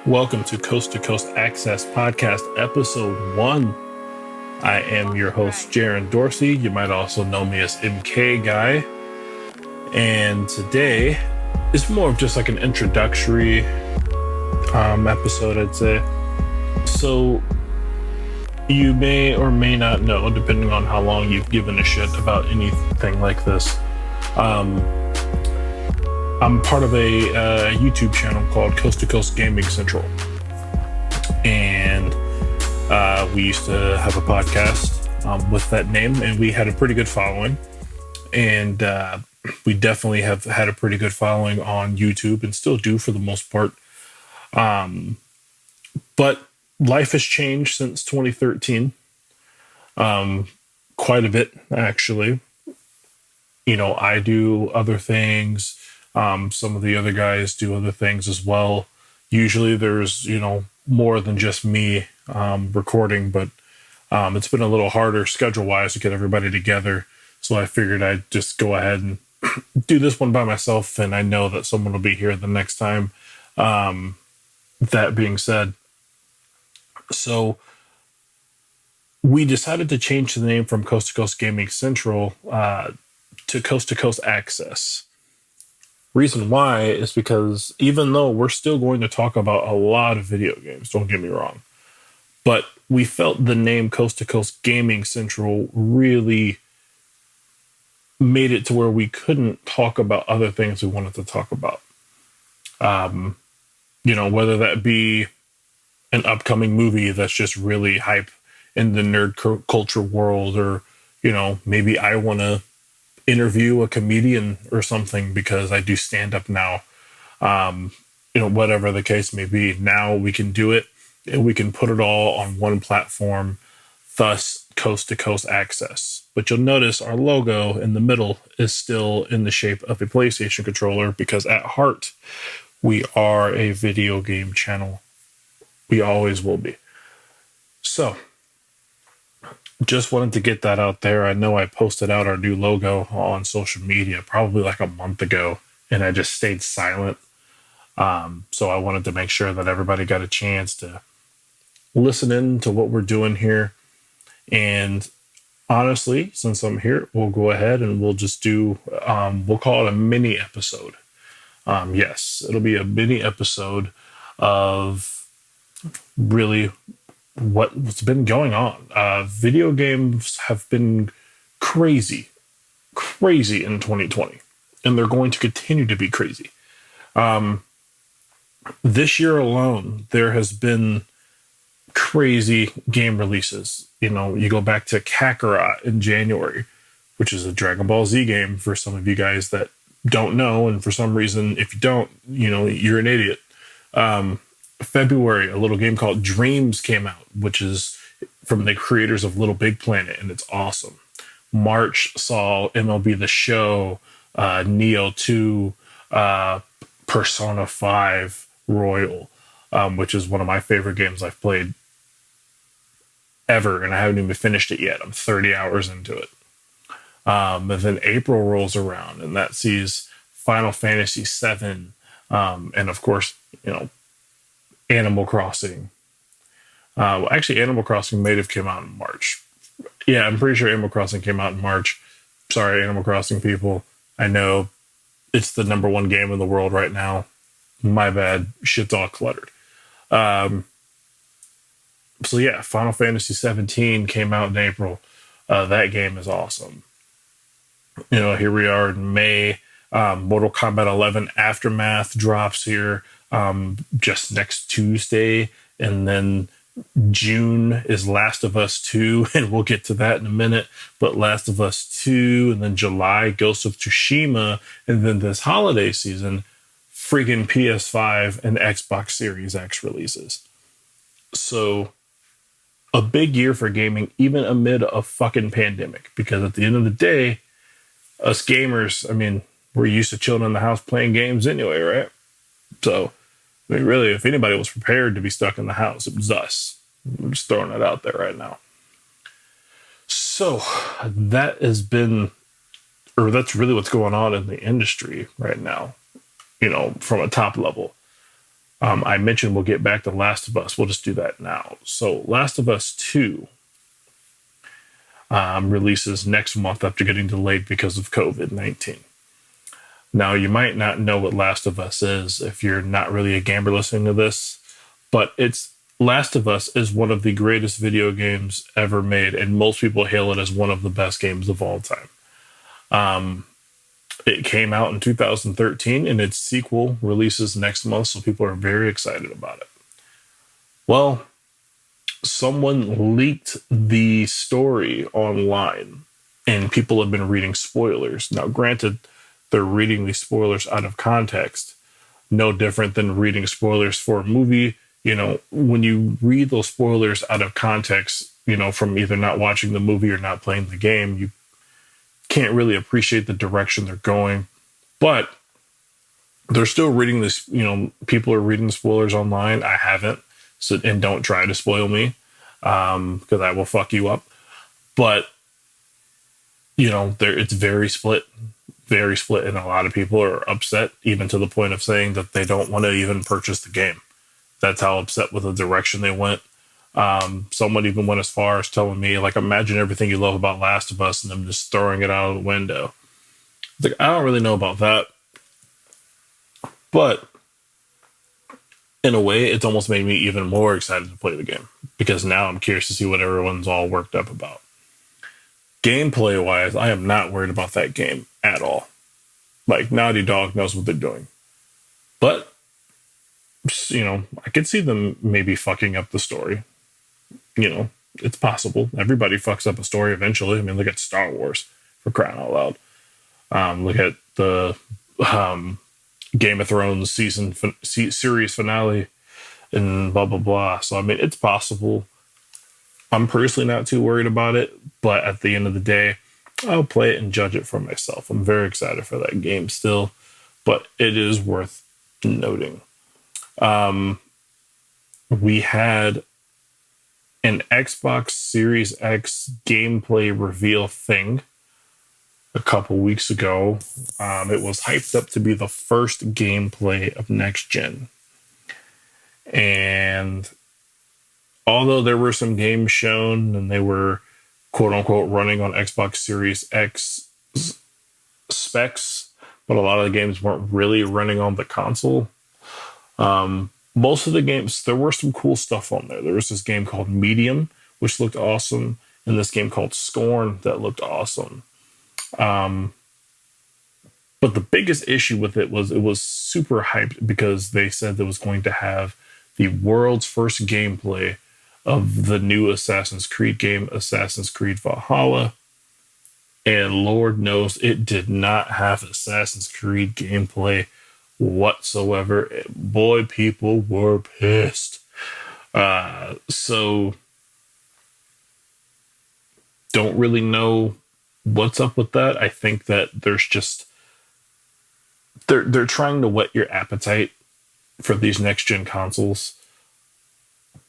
Welcome to Coast Access Podcast, Episode 1. I am your host, Jaren Dorsey. You might also know me as MK Guy. And today is more of just like an introductory episode, I'd say. So you may or may not know, depending on how long you've given a shit about anything like this. I'm part of a YouTube channel called Coast to Coast Gaming Central. And we used to have a podcast with that name, and we had a pretty good following. And we definitely have had a pretty good following on YouTube and still do for the most part. But life has changed since 2013. Quite a bit, actually. You know, I do other things. Some of the other guys do other things as well. Usually there's, more than just me recording, but it's been a little harder schedule-wise to get everybody together. So I figured I'd just go ahead and do this one by myself, and I know that someone will be here the next time. That being said, so we decided to change the name from Coast to Coast Gaming Central to Coast Access. Reason why is because even though we're still going to talk about a lot of video games, don't get me wrong, but we felt the name Coast to Coast Gaming Central really made it to where we couldn't talk about other things we wanted to talk about. Whether that be an upcoming movie that's just really hype in the nerd culture world, or, maybe I want to interview a comedian or something because I do stand up now. Whatever the case may be, now we can do it and we can put it all on one platform, thus Coast to Coast Access. But you'll notice our logo in the middle is still in the shape of a PlayStation controller because at heart, we are a video game channel. We always will be. So, just wanted to get that out there. I know I posted out our new logo on social media probably like a month ago, and I just stayed silent. So I wanted to make sure that everybody got a chance to listen in to what we're doing here. And honestly, since I'm here, we'll go ahead and we'll just do, we'll call it a mini episode. Yes, it'll be a mini episode of really what's been going on. Video games have been crazy in 2020, and they're going to continue to be crazy. This year alone, there has been crazy game releases. You go back to Kakarot in January, which is a Dragon Ball Z game for some of you guys that don't know, and for some reason, if you don't, you're an idiot. February, a little game called Dreams came out, which is from the creators of Little Big Planet, and it's awesome. March saw MLB The Show, Neo 2, Persona 5 Royal, which is one of my favorite games I've played ever, and I haven't even finished it yet. I'm 30 hours into it. And then April rolls around, and that sees Final Fantasy VII, and of course, Animal Crossing. Actually, Animal Crossing may have came out in March. Yeah, I'm pretty sure Animal Crossing came out in March. Sorry, Animal Crossing people. I know it's the number one game in the world right now. My bad. Shit's all cluttered. So yeah, Final Fantasy 17 came out in April. That game is awesome. Here we are in May. Mortal Kombat 11 Aftermath drops here just next Tuesday, and then June is Last of Us 2, and we'll get to that in a minute, but Last of Us 2, and then July, Ghost of Tsushima, and then this holiday season, freaking PS5 and Xbox Series X releases. So, a big year for gaming, even amid a fucking pandemic, because at the end of the day, us gamers, we're used to chilling in the house playing games anyway, right? So, really, if anybody was prepared to be stuck in the house, it was us. I'm just throwing it out there right now. So, that has been, or that's really what's going on in the industry right now, from a top level. I mentioned we'll get back to Last of Us. We'll just do that now. So, Last of Us 2 releases next month after getting delayed because of COVID-19. Now, you might not know what Last of Us is if you're not really a gamer listening to this, but it's Last of Us is one of the greatest video games ever made, and most people hail it as one of the best games of all time. It came out in 2013, and its sequel releases next month, so people are very excited about it. Well, someone leaked the story online, and people have been reading spoilers. Now, granted, they're reading these spoilers out of context, no different than reading spoilers for a movie. You know, when you read those spoilers out of context, you know, from either not watching the movie or not playing the game, you can't really appreciate the direction they're going. But they're still reading this, you know, people are reading the spoilers online. I haven't. So, and don't try to spoil me, because I will fuck you up. But, you know, it's very split, and a lot of people are upset, even to the point of saying that they don't want to even purchase the game. That's how upset with the direction they went. Someone even went as far as telling me, like, imagine everything you love about Last of Us and them just throwing it out of the window. It's like, I don't really know about that. But in a way, it's almost made me even more excited to play the game, because now I'm curious to see what everyone's all worked up about. Gameplay wise, I am not worried about that game at all. Like, Naughty Dog knows what they're doing. But, you know, I could see them maybe fucking up the story. You know, it's possible. Everybody fucks up a story eventually. I mean, look at Star Wars, for crying out loud. Look at the Game of Thrones series finale and blah, blah, blah. So, I mean, it's possible. I'm personally not too worried about it, but at the end of the day, I'll play it and judge it for myself. I'm very excited for that game still, but it is worth noting. We had an Xbox Series X gameplay reveal thing a couple weeks ago. It was hyped up to be the first gameplay of next gen. And although there were some games shown and they were quote unquote running on Xbox Series X specs, but a lot of the games weren't really running on the console. Most of the games, there were some cool stuff on there. There was this game called Medium, which looked awesome, and this game called Scorn that looked awesome. But the biggest issue with it was super hyped because they said it was going to have the world's first gameplay of the new Assassin's Creed game, Assassin's Creed Valhalla. And Lord knows it did not have Assassin's Creed gameplay whatsoever. Boy, people were pissed. So don't really know what's up with that. I think that there's just they're trying to whet your appetite for these next gen consoles.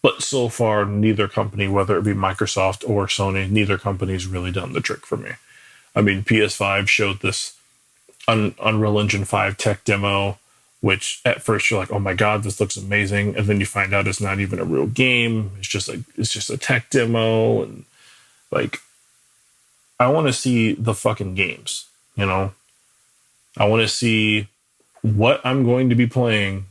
But so far, neither company, whether it be Microsoft or Sony, neither company's really done the trick for me. I mean, PS5 showed this Unreal Engine 5 tech demo, which at first you're like, oh my God, this looks amazing. And then you find out it's not even a real game. It's just a tech demo. And like, I want to see the fucking games, you know? I want to see what I'm going to be playing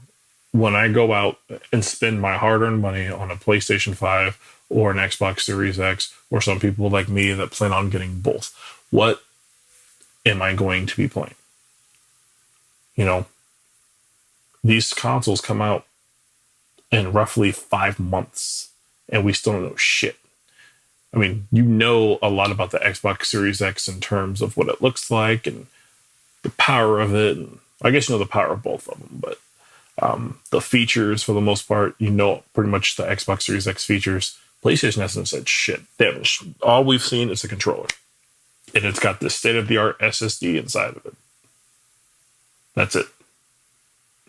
when I go out and spend my hard-earned money on a PlayStation 5 or an Xbox Series X, or some people like me that plan on getting both. What am I going to be playing? You know, these consoles come out in roughly 5 months, and we still don't know shit. I mean, you know a lot about the Xbox Series X in terms of what it looks like and the power of it. And I guess you know the power of both of them, but the features, for the most part, you know pretty much the Xbox Series X features. PlayStation hasn't said shit. All we've seen is a controller. And it's got this state-of-the-art SSD inside of it. That's it.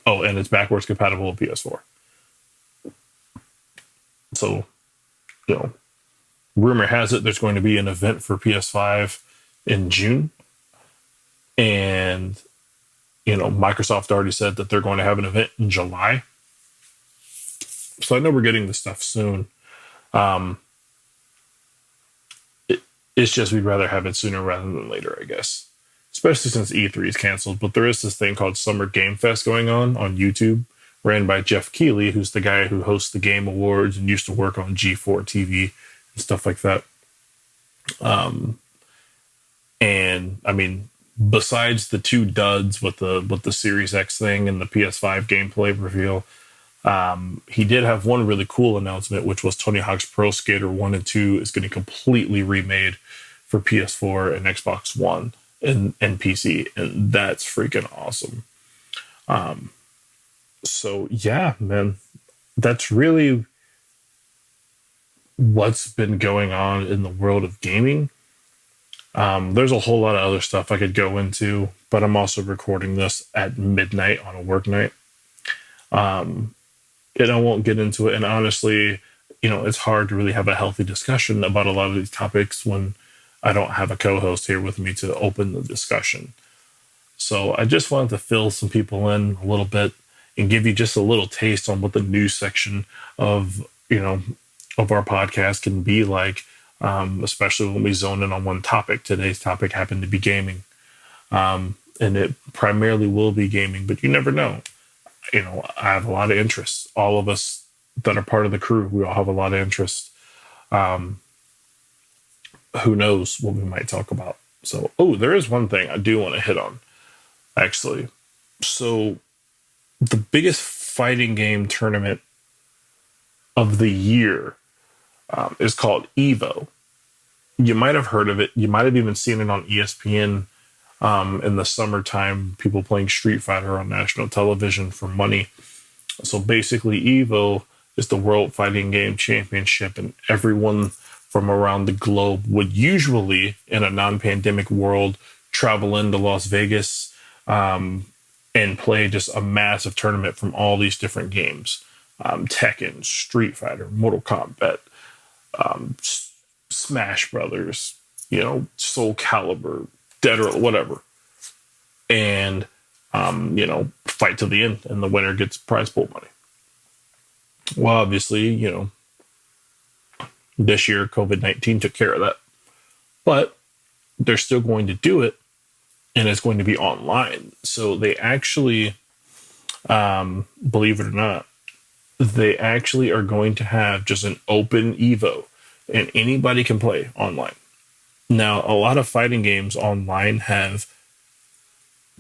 Oh, and it's backwards compatible with PS4. So, you know, rumor has it there's going to be an event for PS5 in June. And, you know, Microsoft already said that they're going to have an event in July. So I know we're getting this stuff soon. Um, it's just we'd rather have it sooner rather than later, I guess. Especially since E3 is canceled. But there is this thing called Summer Game Fest going on YouTube, ran by Jeff Keighley, who's the guy who hosts the Game Awards and used to work on G4 TV and stuff like that. And I mean, besides the two duds with the Series X thing and the PS5 gameplay reveal, he did have one really cool announcement, which was Tony Hawk's Pro Skater 1 and 2 is getting completely remade for PS4 and Xbox One and PC. And that's freaking awesome. So, yeah, man, that's really what's been going on in the world of gaming. There's a whole lot of other stuff I could go into, but I'm also recording this at midnight on a work night. And I won't get into it. And honestly, it's hard to really have a healthy discussion about a lot of these topics when I don't have a co-host here with me to open the discussion. So I just wanted to fill some people in a little bit and give you just a little taste on what the news section of our podcast can be like, especially when we zone in on one topic. Today's topic happened to be gaming, and it primarily will be gaming, but you never know. I have a lot of interests. All of us that are part of the crew, we all have a lot of interest. Who knows what we might talk about? So, there is one thing I do want to hit on, actually. So, the biggest fighting game tournament of the year is called Evo. You might have heard of it. You might have even seen it on ESPN. In the summertime, people playing Street Fighter on national television for money. So basically, Evo is the World Fighting Game Championship, and everyone from around the globe would usually, in a non-pandemic world, travel into Las Vegas and play just a massive tournament from all these different games. Tekken, Street Fighter, Mortal Kombat, Smash Brothers, Soul Calibur, Dead or whatever, and fight to the end, and the winner gets prize pool money. Well, obviously, this year COVID-19 took care of that, but they're still going to do it, and it's going to be online. So they actually, believe it or not, they actually are going to have just an open Evo, and anybody can play online. Now, a lot of fighting games online have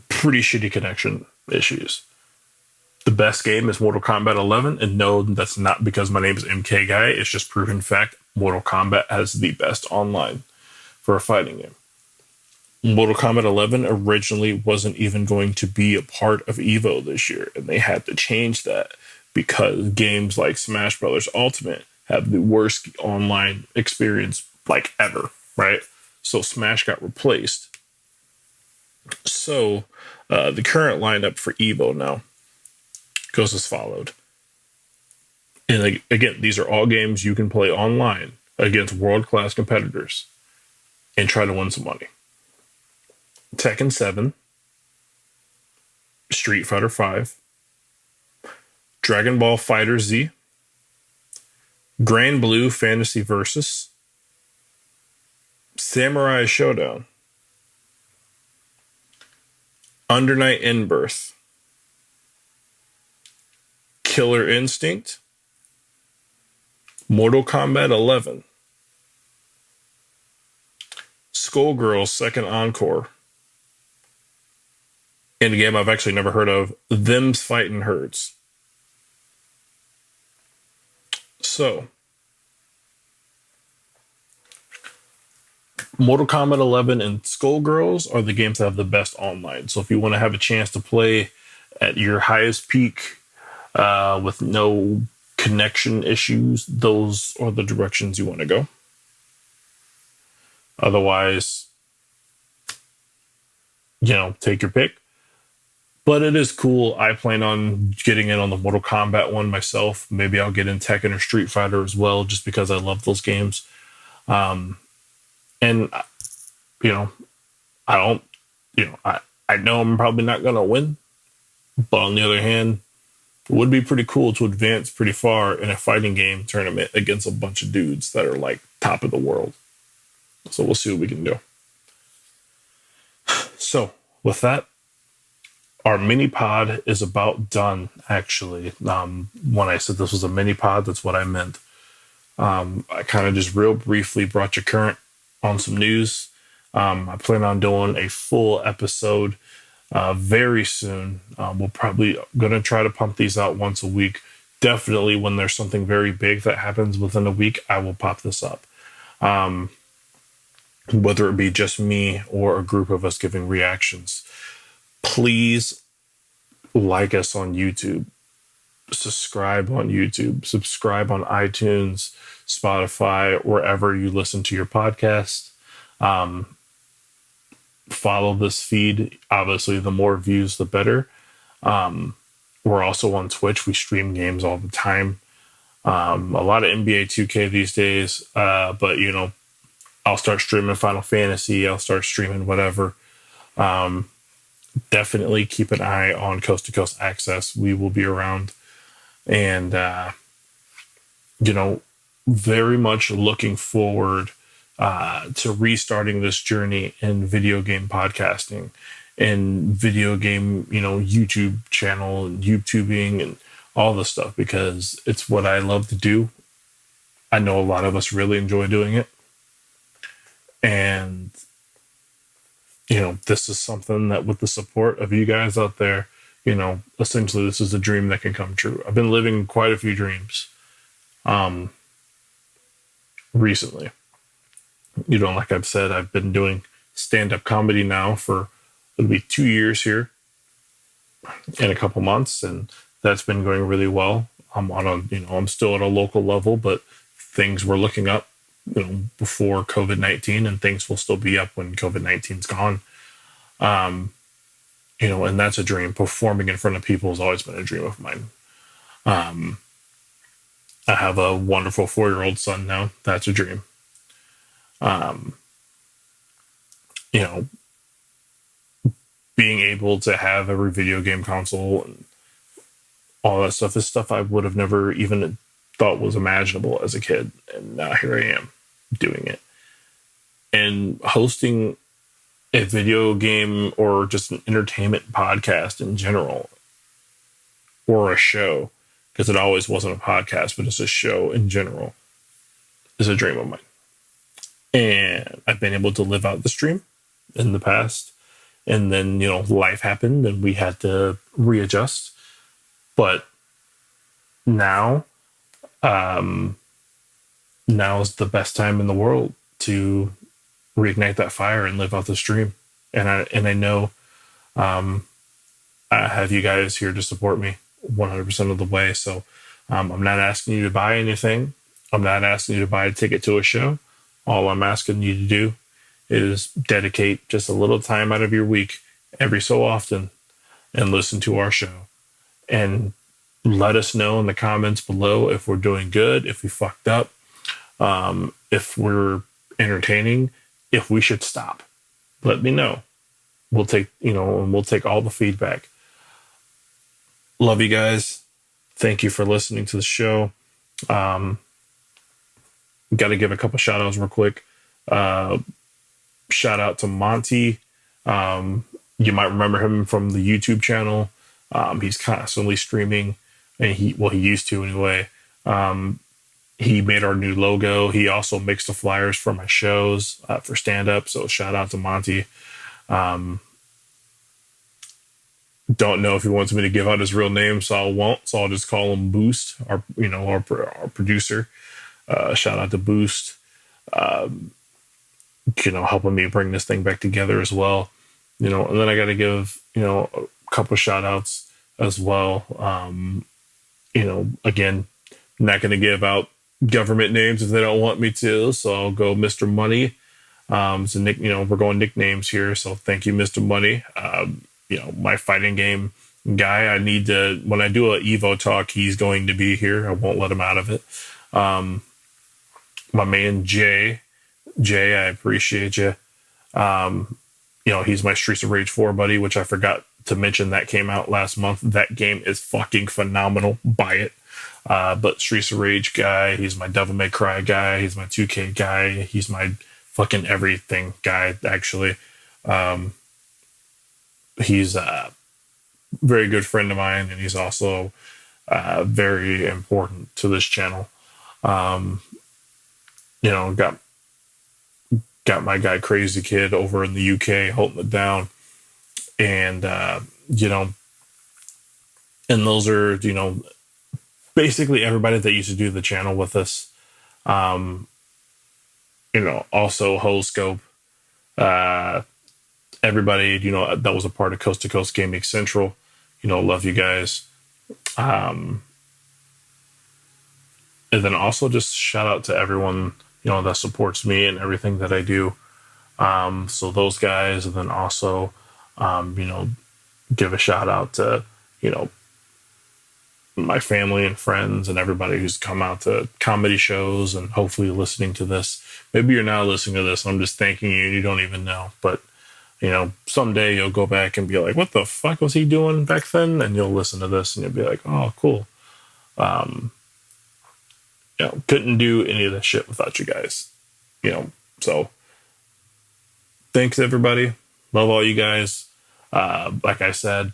pretty shitty connection issues. The best game is Mortal Kombat 11, and no, that's not because my name is MK Guy. It's just proven fact. Mortal Kombat has the best online for a fighting game. Mortal Kombat 11 originally wasn't even going to be a part of Evo this year, and they had to change that because games like Smash Brothers Ultimate have the worst online experience like ever, right? So Smash got replaced. So the current lineup for Evo now goes as followed. And again, these are all games you can play online against world-class competitors and try to win some money. Tekken 7, Street Fighter 5, Dragon Ball Fighter Z, Grand Blue Fantasy Versus, Samurai Showdown, Under Night In-Birth, Killer Instinct, Mortal Kombat 11, Skullgirls Second Encore, and a game I've actually never heard of, Them's Fightin' Herds. So, Mortal Kombat 11 and Skullgirls are the games that have the best online. So if you want to have a chance to play at your highest peak with no connection issues, those are the directions you want to go. Otherwise, take your pick. But it is cool. I plan on getting in on the Mortal Kombat one myself. Maybe I'll get in Tekken or Street Fighter as well, just because I love those games. And, I don't, I know I'm probably not going to win. But on the other hand, It would be pretty cool to advance pretty far in a fighting game tournament against a bunch of dudes that are like top of the world. So we'll see what we can do. So with that, our mini pod is about done, actually. When I said this was a mini pod, that's what I meant. I kind of just real briefly brought you current on some news. I plan on doing a full episode very soon. We'll probably going to try to pump these out once a week. Definitely when there's something very big that happens within a week, I will pop this up. Whether it be just me or a group of us giving reactions. Please like us on YouTube. Subscribe on YouTube. Subscribe on iTunes, Spotify, wherever you listen to your podcast. Follow this feed. Obviously, the more views, the better. We're also on Twitch. We stream games all the time. A lot of NBA 2K these days. But, you know, I'll start streaming Final Fantasy. I'll start streaming whatever. Definitely keep an eye on Coast to Coast Access. We will be around. And, you know, very much looking forward to restarting this journey in video game podcasting and video game, you know, YouTube channel and YouTubing and all this stuff, because it's what I love to do. I know a lot of us really enjoy doing it. And, you know, this is something that with the support of you guys out there, you know, essentially this is a dream that can come true. I've been living quite a few dreams recently. You know, like I've said, I've been doing stand-up comedy now for, it'll be 2 years here in a couple months, and that's been going really well. I'm on a, you know, I'm still at a local level, but things were looking up, you know, before COVID-19, and things will still be up when COVID-19's gone. You know, and that's a dream. Performing in front of people has always been a dream of mine. I have a wonderful 4-year-old son now. That's a dream. You know, being able to have every video game console and all that stuff is stuff I would have never even thought was imaginable as a kid. And now here I am doing it. And hosting a video game or just an entertainment podcast in general, or a show, because it always wasn't a podcast, but it's a show in general, is a dream of mine. And I've been able to live out this dream in the past. And then, you know, life happened and we had to readjust. But now, now is the best time in the world to reignite that fire and live out this dream. And I know I have you guys here to support me 100% of the way. So I'm not asking you to buy anything. I'm not asking you to buy a ticket to a show. All I'm asking you to do is dedicate just a little time out of your week every so often and listen to our show. And let us know in the comments below if we're doing good, if we fucked up, if we're entertaining, if we should stop. Let me know. We'll take, you know, and we'll take all the feedback. Love you guys. Thank you for listening to the show. Got to give a couple shout outs real quick. Shout out to Monty. You might remember him from the YouTube channel. He's constantly streaming, and he used to anyway. He made our new logo. He also makes the flyers for my shows for stand up. So shout out to Monty. Don't know if he wants me to give out his real name, so I won't. So I'll just call him Boost, our producer. Shout out to Boost. You know, helping me bring this thing back together as well. You know, and then I got to give, you know, a couple shout outs as well. You know, again, not going to give out government names if they don't want me to. So I'll go Mr. Money. So Nick, you know, we're going nicknames here. So thank you, Mr. Money. You know, my fighting game guy. I need to, when I do a Evo talk, he's going to be here. I won't let him out of it. My man Jay, I appreciate you. You know, he's my Streets of Rage 4 buddy, which I forgot to mention that came out last month. That game is fucking phenomenal. Buy it. But Streets of Rage guy, he's my Devil May Cry guy, he's my 2K guy, he's my fucking everything guy, actually. He's a very good friend of mine, and he's also very important to this channel. You know, got my guy Crazy Kid over in the UK holding it down. And, you know, and those are, you know, basically everybody that used to do the channel with us. You know, also Holoscope, everybody, you know, that was a part of Coast to Coast Gaming Central. You know, love you guys. And then also just shout out to everyone, you know, that supports me and everything that I do. So those guys, and then also, you know, give a shout out to, you know, my family and friends and everybody who's come out to comedy shows and hopefully listening to this. Maybe you're now listening to this and I'm just thanking you and you don't even know. But, you know, someday you'll go back and be like, what the fuck was he doing back then? And you'll listen to this and you'll be like, oh, cool. You know, couldn't do any of this shit without you guys. You know, so thanks everybody. Love all you guys. Like I said,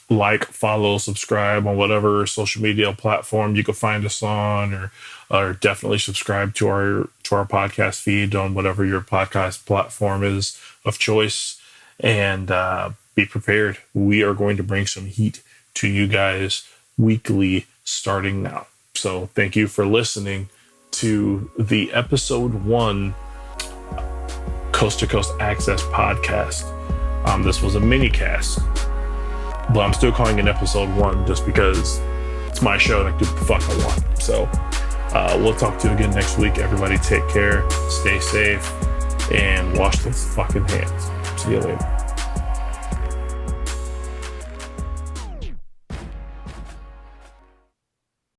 like, follow, subscribe on whatever social media platform you can find us on, or definitely subscribe to our podcast feed on whatever your podcast platform is of choice. And be prepared. We are going to bring some heat to you guys weekly starting now. So thank you for listening to the episode 1 Coast to Coast Access podcast. This was a mini cast, but I'm still calling it episode 1 just because it's my show and I can do what the fuck I want. So we'll talk to you again next week. Everybody take care, stay safe, and wash those fucking hands. See you later.